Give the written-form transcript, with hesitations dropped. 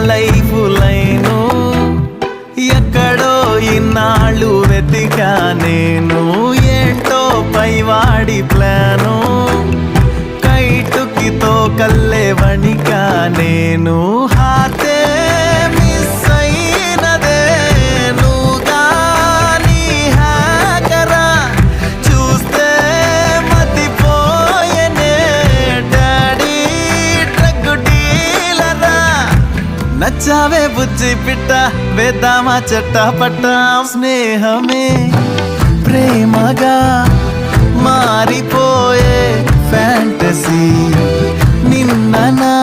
life line ఎక్కడో ఇన్నాళ్ళు వెతికా నేను ఏంటో పైవాడి ప్లాను కైటుకితో కల్లే వణికా నేను హాతే మిస్ అయినదే నువ్వుగాని హ్యాకరా చూస్తే మతిపోయనే డాడీ డ్రగ్ డీలరా నచ్చావే బుజ్జి పిట్ట వేద్దామా చట్టపట్ట స్నేహమే ప్రేమగా మారిపోయే ఫ్యాంటసీ నిన్న నా